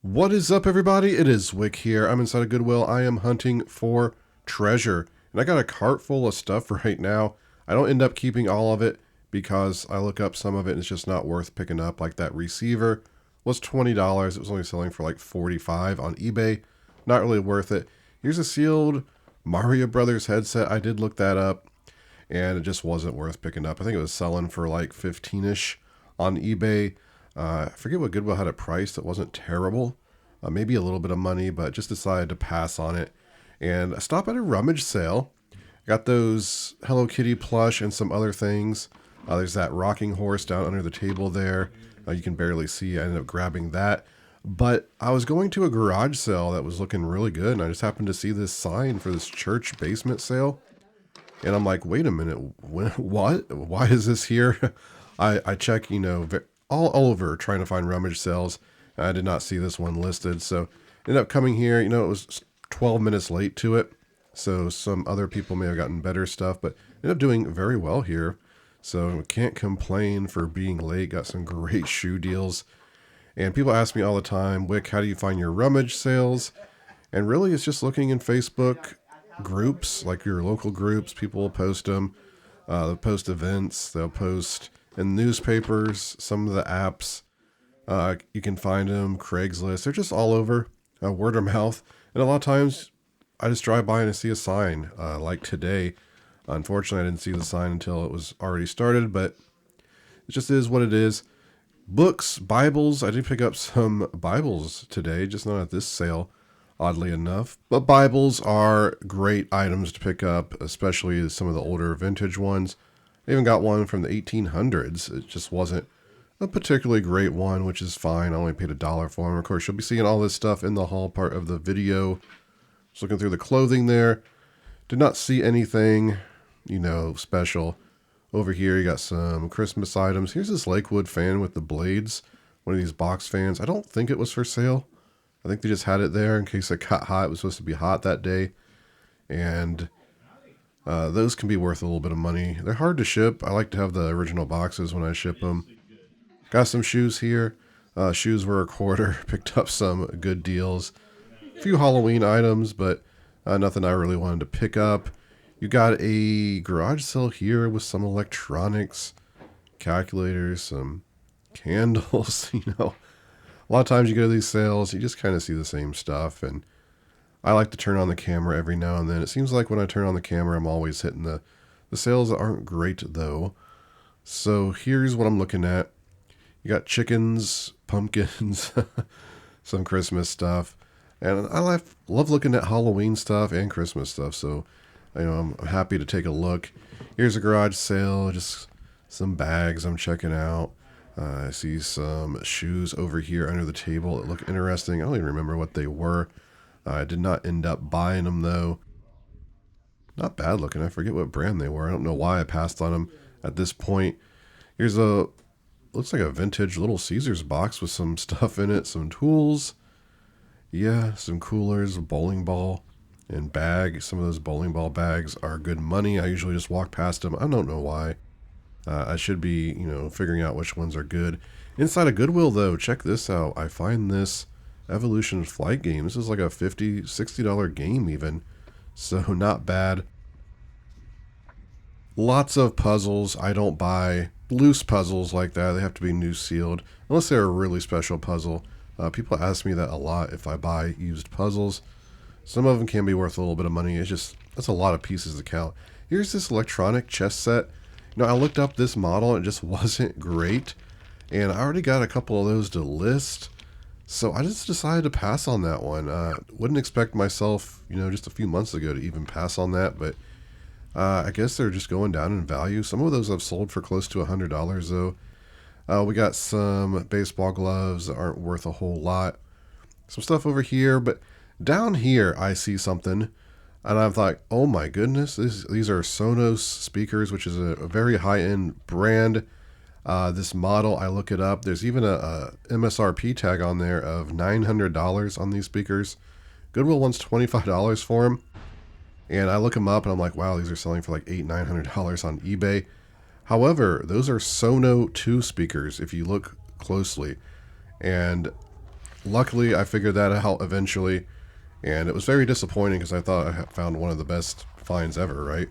What is up, everybody? It is Wick here. I'm inside of Goodwill. I am hunting for treasure, and I got a cart full of stuff right now. I don't end up keeping all of it because I look up some of it and it's just not worth picking up. Like that receiver was $20. It was only selling for like $45 on eBay. Not really worth it. Here's a sealed Mario Brothers headset. I did look that up, and it just wasn't worth picking up. I think it was selling for like 15-ish on eBay. I forget what Goodwill had it priced. It wasn't terrible. Maybe a little bit of money, but just decided to pass on it. And I stopped at a rummage sale. Got those Hello Kitty plush and some other things. There's that rocking horse down under the table there. You can barely see. I ended up grabbing that. But I was going to a garage sale that was looking really good, and I just happened to see this sign for this church basement sale. And I'm like, wait a minute, what? Why is this here? I check, all over trying to find rummage sales. I did not see this one listed, so ended up coming here. It was 12 minutes late to it, so some other people may have gotten better stuff, but ended up doing very well here. So can't complain for being late. Got some great shoe deals. And people ask me all the time, Wick, how do you find your rummage sales? And really, it's just looking in Facebook groups, like your local groups. People will post them. They'll post events. They'll post in newspapers, some of the apps. You can find them, Craigslist. They're just all over, word of mouth. And a lot of times, I just drive by and I see a sign, like today. Unfortunately, I didn't see the sign until it was already started, but it just is what it is. Books, Bibles. I did pick up some Bibles today, just not at this sale, oddly enough. But Bibles are great items to pick up, especially some of the older vintage ones. I even got one from the 1800s. It just wasn't a particularly great one, which is fine. I only paid $1 for them. Of course, you'll be seeing all this stuff in the haul part of the video. Just looking through the clothing there. Did not see anything, special. Over here, you got some Christmas items. Here's this Lakewood fan with the blades. One of these box fans. I don't think it was for sale. I think they just had it there in case it got hot. It was supposed to be hot that day. And those can be worth a little bit of money. They're hard to ship. I like to have the original boxes when I ship them. Got some shoes here. Shoes were $0.25. Picked up some good deals. A few Halloween items, but nothing I really wanted to pick up. You got a garage sale here with some electronics, calculators, some candles. A lot of times you go to these sales, you just kind of see the same stuff, and I like to turn on the camera every now and then. It seems like when I turn on the camera, I'm always hitting the sales that aren't great, though. So here's what I'm looking at. You got chickens, pumpkins, some Christmas stuff. And I love looking at Halloween stuff and Christmas stuff. So, I'm happy to take a look. Here's a garage sale, just some bags I'm checking out. I see some shoes over here under the table that look interesting. I don't even remember what they were. I did not end up buying them, though. Not bad looking. I forget what brand they were. I don't know why I passed on them at this point. Here's looks like a vintage Little Caesars box with some stuff in it. Some tools. Yeah, some coolers, a bowling ball, and bag. Some of those bowling ball bags are good money. I usually just walk past them. I don't know why. I should be, figuring out which ones are good. Inside of Goodwill, though, check this out. I find this Evolution Flight game. This is like a $50, $60 game even. So not bad. Lots of puzzles. I don't buy loose puzzles like that. They have to be new sealed. Unless they're a really special puzzle. People ask me that a lot if I buy used puzzles. Some of them can be worth a little bit of money. That's a lot of pieces to count. Here's this electronic chess set. I looked up this model and it just wasn't great. And I already got a couple of those to list. So I just decided to pass on that one. Wouldn't expect myself, just a few months ago to even pass on that. But I guess they're just going down in value. Some of those I've sold for close to $100 though. We got some baseball gloves that aren't worth a whole lot. Some stuff over here, but down here I see something, and I'm like, oh my goodness, these are Sonos speakers, which is a very high-end brand. This model, I look it up. There's even a MSRP tag on there of $900 on these speakers. Goodwill wants $25 for them, and I look them up, and I'm like, wow, these are selling for like $800-900 on eBay. However, those are Sono 2 speakers if you look closely. And luckily, I figured that out eventually, and it was very disappointing because I thought I had found one of the best finds ever, right?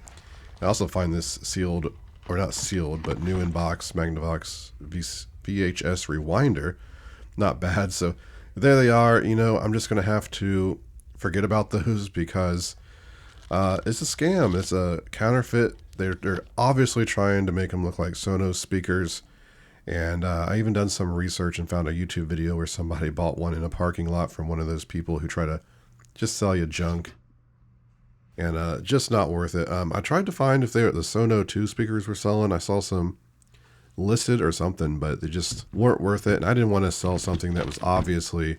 I also find this sealed, or not sealed, but new in box Magnavox VHS Rewinder not bad. So there they are. You know, I'm just going to have to forget about those because it's a scam. It's a counterfeit. They're obviously trying to make them look like Sonos speakers. And I even done some research and found a YouTube video where somebody bought one in a parking lot from one of those people who try to just sell you junk. And just not worth it. I tried to find if the Sono 2 speakers were selling. I saw some listed or something, but they just weren't worth it. And I didn't want to sell something that was obviously,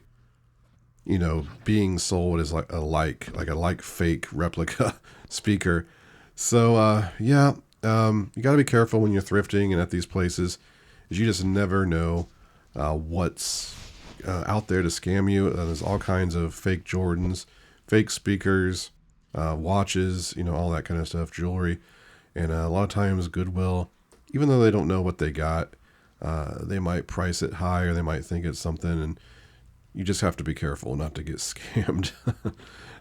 you know, being sold as like a like fake replica speaker. So yeah, you got to be careful when you're thrifting and at these places, is you just never know what's out there to scam you. There's all kinds of fake Jordans, fake speakers, watches, you know, all that kind of stuff, jewelry. And a lot of times Goodwill, even though they don't know what they got, they might price it high or they might think it's something, and you just have to be careful not to get scammed.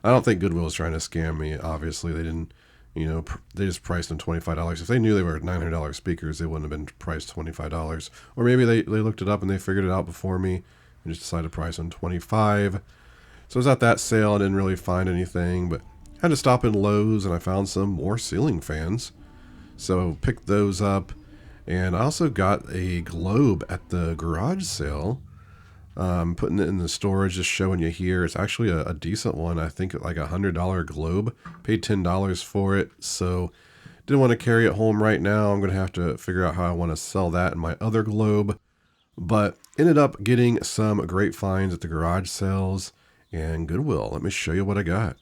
I don't think Goodwill is trying to scam me. Obviously, they didn't, you know, they just priced them $25. If they knew they were $900 speakers, they wouldn't have been priced $25. Or maybe they looked it up and they figured it out before me and just decided to price them $25. So I was at that sale. I didn't really find anything, but I had to stop in Lowe's and I found some more ceiling fans. So picked those up. And I also got a globe at the garage sale. Putting it in the storage, just showing you here. It's actually a decent one. I think like $100 globe. Paid $10 for it. So didn't want to carry it home right now. I'm going to have to figure out how I want to sell that in my other globe. But ended up getting some great finds at the garage sales and Goodwill. Let me show you what I got.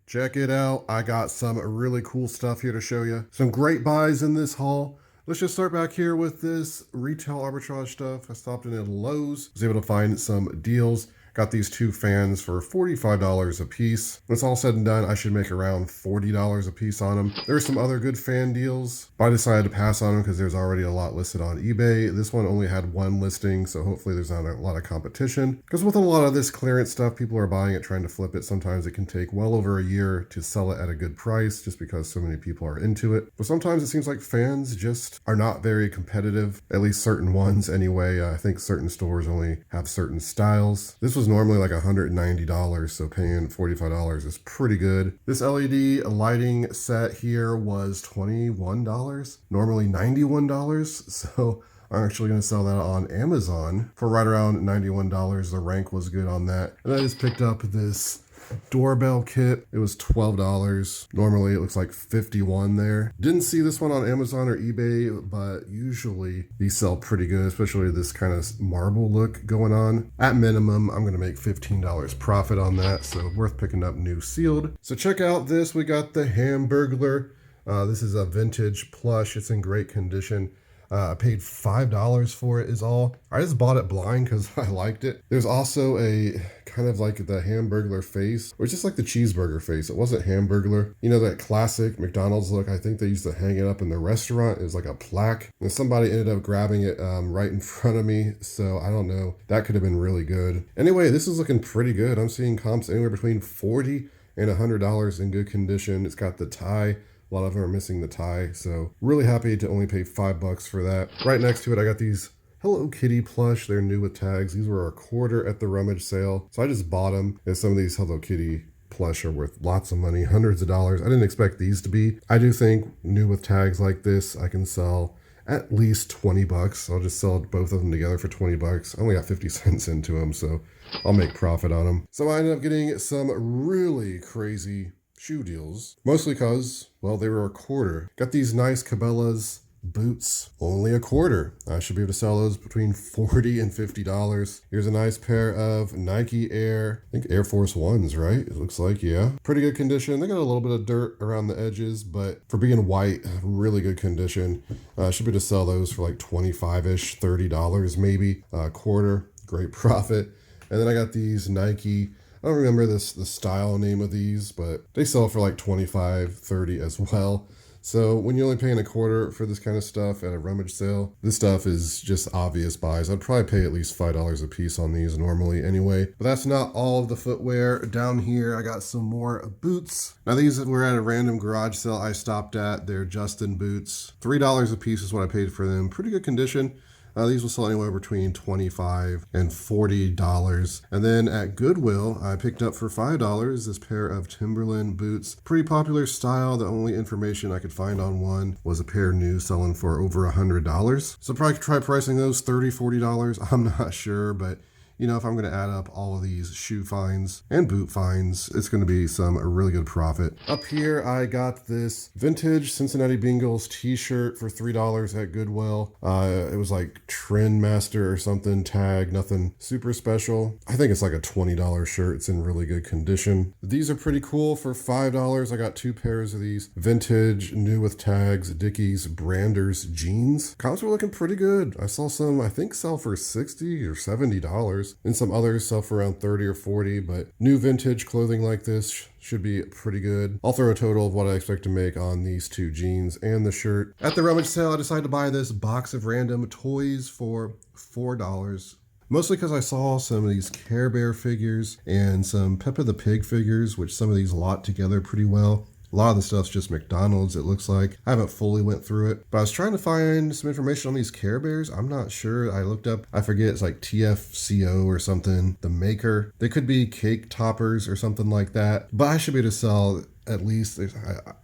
Check it out. I got some really cool stuff here to show you. Some great buys in this haul. Let's just start back here with this retail arbitrage stuff. I stopped in at Lowe's, was able to find some deals. Got these two fans for $45 a piece. When it's all said and done, I should make around $40 a piece on them. There's some other good fan deals, but I decided to pass on them because there's already a lot listed on eBay. This one only had one listing, so hopefully there's not a lot of competition. Because with a lot of this clearance stuff, people are buying it, trying to flip it. Sometimes it can take well over a year to sell it at a good price just because so many people are into it. But sometimes it seems like fans just are not very competitive, at least certain ones anyway. I think certain stores only have certain styles. This was normally like $190, so paying $45 is pretty good. This LED lighting set here was $21, normally $91, so I'm actually going to sell that on Amazon for right around $91. The rank was good on that. And I just picked up this doorbell kit. It was $12. Normally it looks like $51 there. Didn't see this one on Amazon or eBay, but usually these sell pretty good, especially this kind of marble look going on. At minimum, I'm going to make $15 profit on that, so worth picking up new sealed. So check out this. We got the Hamburglar. This is a vintage plush. It's in great condition. I paid $5 for it is all. I just bought it blind because I liked it. There's also a kind of like the Hamburglar face, or it's just like the cheeseburger face. It wasn't Hamburglar. You know, that classic McDonald's look. I think they used to hang it up in the restaurant. It was like a plaque. And somebody ended up grabbing it right in front of me. So I don't know. That could have been really good. Anyway, this is looking pretty good. I'm seeing comps anywhere between $40 and $100 in good condition. It's got the tie. A lot of them are missing the tie, so really happy to only pay $5 for that. Right next to it, I got these Hello Kitty plush. They're new with tags. These were a quarter at the rummage sale, so I just bought them. And some of these Hello Kitty plush are worth lots of money, hundreds of dollars. I didn't expect these to be. I do think new with tags like this, I can sell at least $20. I'll just sell both of them together for $20. I only got 50 cents into them, so I'll make profit on them. So I ended up getting some really crazy shoe deals, mostly because, well, they were a quarter. Got these nice Cabela's boots, only a quarter. I should be able to sell those between $40 and $50. Here's a nice pair of Nike Air, I think Air Force Ones, right? It looks like, yeah. Pretty good condition. They got a little bit of dirt around the edges, but for being white, really good condition. I should be able to sell those for like 25-ish, $30 maybe, a quarter. Great profit. And then I got these Nike, I don't remember the style name of these, but they sell for like 25, 30 as well. So when you're only paying a quarter for this kind of stuff at a rummage sale, this stuff is just obvious buys. I'd probably pay at least $5 a piece on these normally anyway. But that's not all of the footwear. Down here, I got some more boots. Now these were at a random garage sale I stopped at. They're Justin boots. $3 a piece is what I paid for them. Pretty good condition. These will sell anywhere between $25 and $40. And then at Goodwill, I picked up for $5 this pair of Timberland boots. Pretty popular style. The only information I could find on one was a pair new selling for over $100. So probably try pricing those $30, $40. I'm not sure, but you know, if I'm going to add up all of these shoe finds and boot finds, it's going to be some really good profit. Up here, I got this vintage Cincinnati Bengals t-shirt for $3 at Goodwill. It was like Trend Master or something, tag, nothing super special. I think it's like a $20 shirt. It's in really good condition. These are pretty cool for $5. I got 2 pairs of these vintage, new with tags, Dickies Branders jeans. Comps were looking pretty good. I saw some, I think, sell for $60 or $70. And some others sell for around $30 or $40, but new vintage clothing like this should be pretty good. I'll throw a total of what I expect to make on these 2 jeans and the shirt. At the rummage sale, I decided to buy this box of random toys for $4. Mostly because I saw some of these Care Bear figures and some Peppa the Pig figures, which some of these lot together pretty well. A lot of the stuff's just McDonald's, it looks like. I haven't fully went through it, but I was trying to find some information on these Care Bears. I'm not sure. I looked up, I forget, it's like TFCO or something, the maker. They could be cake toppers or something like that, but I should be able to sell at least,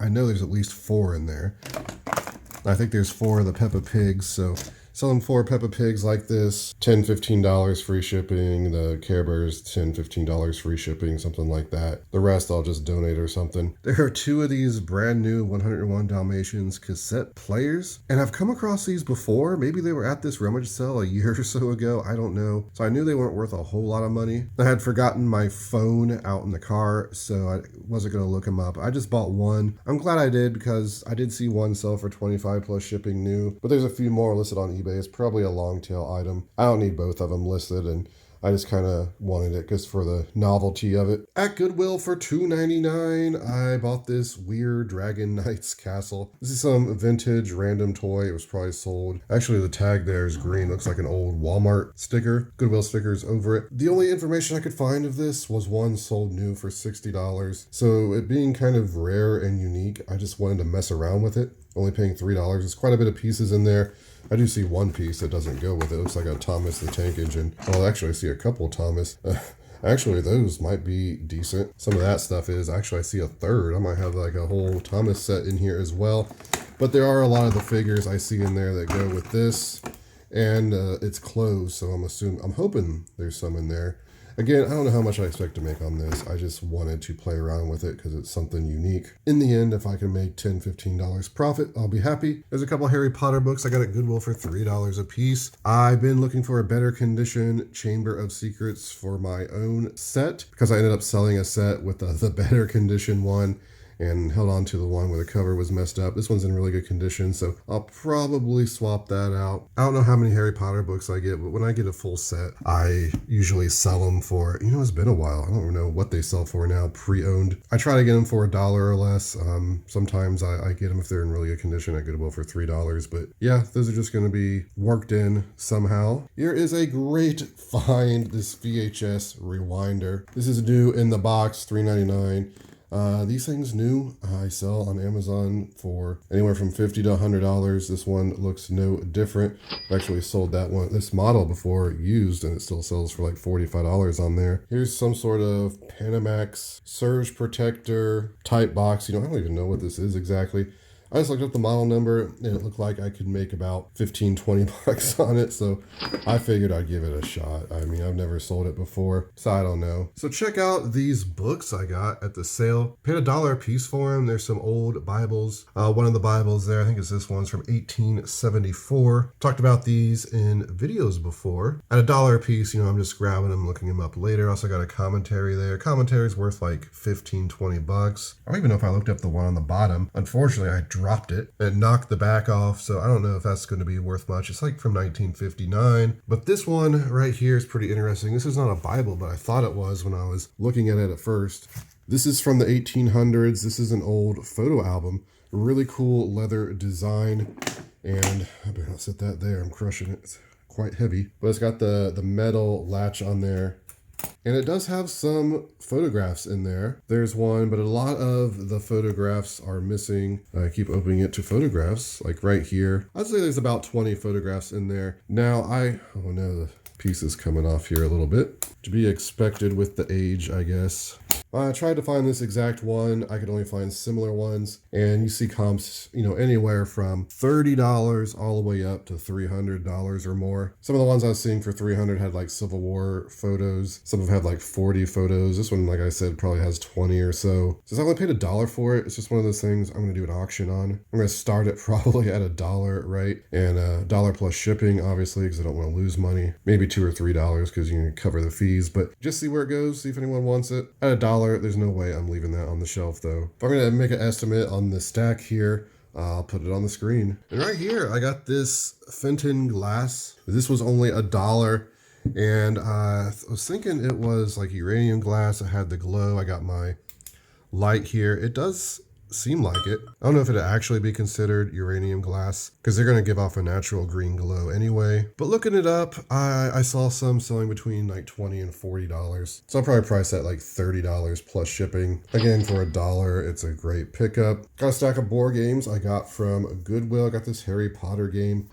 I know there's at least 4 in there. I think there's 4 of the Peppa Pigs, so selling 4 Peppa Pigs like this, $10, $15 free shipping. The Care Bears, $10, $15 free shipping, something like that. The rest I'll just donate or something. There are 2 of these brand new 101 Dalmatians cassette players, and I've come across these before. Maybe they were at this rummage sale a year or so ago. I don't know. So I knew they weren't worth a whole lot of money. I had forgotten my phone out in the car, so I wasn't going to look them up. I just bought one. I'm glad I did because I did see one sell for $25 plus shipping new, but there's a few more listed on eBay. It's probably a long tail item. I don't need both of them listed, and I just kind of wanted it just for the novelty of it. At Goodwill for $2.99, I bought this weird Dragon Knights castle. This is some vintage random toy. It was probably sold. Actually, the tag there is green. Looks like an old Walmart sticker. Goodwill stickers over it. The only information I could find of this was one sold new for $60. So it being kind of rare and unique, I just wanted to mess around with it. Only paying $3. There's quite a bit of pieces in there. I do see one piece that doesn't go with it. It looks like a Thomas the Tank Engine. Well, actually, I see a couple Thomas. Actually, those might be decent. Some of that stuff is. Actually, I see a third. I might have like a whole Thomas set in here as well. But there are a lot of the figures I see in there that go with this. And it's closed, so I'm hoping there's some in there. Again, I don't know how much I expect to make on this. I just wanted to play around with it because it's something unique. In the end, if I can make $10, $15 profit, I'll be happy. There's a couple Harry Potter books I got at Goodwill for $3 a piece. I've been looking for a better condition Chamber of Secrets for my own set because I ended up selling a set with the better condition one and held on to the one where the cover was messed up. This one's in really good condition, so I'll probably swap that out. I don't know how many Harry Potter books I get, but when I get a full set, I usually sell them for, it's been a while. I don't know what they sell for now, pre-owned. I try to get them for $1 or less. Sometimes I get them if they're in really good condition at Goodwill for $3, but yeah, those are just going to be worked in somehow. Here is a great find, this VHS rewinder. This is new in the box, $3.99. These things new, I sell on Amazon for anywhere from $50 to $100. This one looks no different. I've actually sold this model before used, and it still sells for like $45 on there. Here's some sort of Panamax surge protector type box. I don't even know what this is exactly. I just looked up the model number and it looked like I could make about 15, 20 bucks on it. So I figured I'd give it a shot. I mean, I've never sold it before, so I don't know. So check out these books I got at the sale. Paid $1 a piece for them. There's some old Bibles. One of the Bibles there, I think it's this one's from 1874. Talked about these in videos before. At $1 a piece, I'm just grabbing them, looking them up later. Also got a commentary there. Commentary's worth like 15, 20 bucks. I don't even know if I looked up the one on the bottom. Unfortunately, I dropped it and knocked the back off, so I don't know if that's going to be worth much. It's like from 1959, but this one right here is pretty interesting. This is not a Bible, but I thought it was when I was looking at it at first. This is from the 1800s. This is an old photo album Really cool leather design. And I better not set that there. I'm crushing it. It's quite heavy. But it's got the metal latch on there. And it does have some photographs in there. There's one, but a lot of the photographs are missing. I keep opening it to photographs, like right here. I'd say there's about 20 photographs in there. Now oh no, the piece is coming off here a little bit. To be expected with the age, I guess. I tried to find this exact one. I could only find similar ones. And you see comps, anywhere from $30 all the way up to $300 or more. Some of the ones I was seeing for $300 had like Civil War photos. Some of them had like 40 photos. This one, like I said, probably has 20 or so. Since I only paid $1 for it, it's just one of those things I'm going to do an auction on. I'm going to start it probably at $1, right? And $1 plus shipping, obviously, because I don't want to lose money. Maybe $2 or $3 because you can cover the fees. But just see where it goes, see if anyone wants it. At $1, there's no way I'm leaving that on the shelf though. If I'm gonna make an estimate on the stack here, I'll put it on the screen. And right here, I got this Fenton glass. This was only $1. And I was thinking it was like uranium glass. I had the glow. I got my light here. It does seem like it. I don't know if it'd actually be considered uranium glass because they're going to give off a natural green glow anyway. But looking it up, I saw some selling between like $20 and $40. So I'll probably price that like $30 plus shipping. Again, for $1, it's a great pickup. Got a stack of board games I got from Goodwill. I got this Harry Potter game.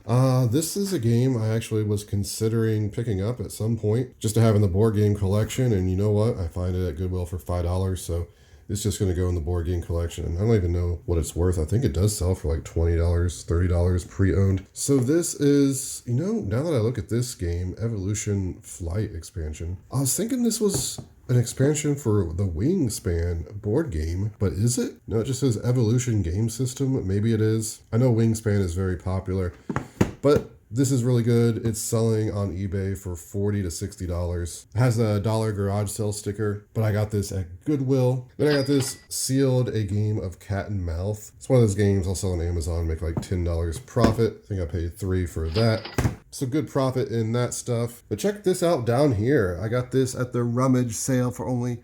This is a game I actually was considering picking up at some point just to have in the board game collection. And you know what? I find it at Goodwill for $5. So it's just going to go in the board game collection. And I don't even know what it's worth. I think it does sell for like $20, $30 pre-owned. So this is, now that I look at this game, Evolution Flight expansion, I was thinking this was an expansion for the Wingspan board game, but is it? No, it just says Evolution Game System. Maybe it is. I know Wingspan is very popular, but this is really good. It's selling on eBay for $40 to $60. It has a $1 garage sale sticker, but I got this at Goodwill. Then I got this Sealed, a game of cat and mouse. It's one of those games I'll sell on Amazon, make like $10 profit. I think I paid $3 for that. So good profit in that stuff. But check this out down here. I got this at the rummage sale for only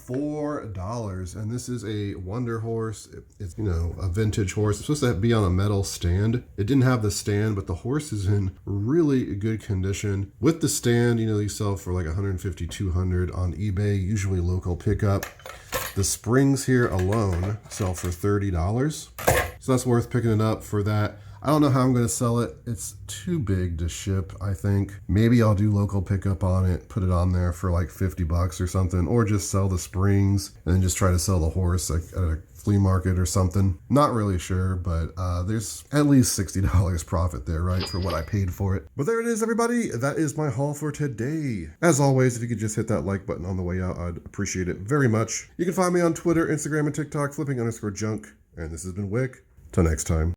$4, and this is a Wonder Horse. It's a vintage horse. It's supposed to be on a metal stand. It didn't have the stand, but the horse is in really good condition. With the stand, they sell for like $150, $200 on eBay, usually local pickup. The springs here alone sell for $30, so that's worth picking it up for that. I don't know how I'm going to sell it. It's too big to ship, I think. Maybe I'll do local pickup on it, put it on there for like $50 or something, or just sell the springs and then just try to sell the horse like at a flea market or something. Not really sure, but there's at least $60 profit there, right, for what I paid for it. But there it is, everybody. That is my haul for today. As always, if you could just hit that like button on the way out, I'd appreciate it very much. You can find me on Twitter, Instagram, and TikTok, flipping_junk. And this has been Wick. Till next time.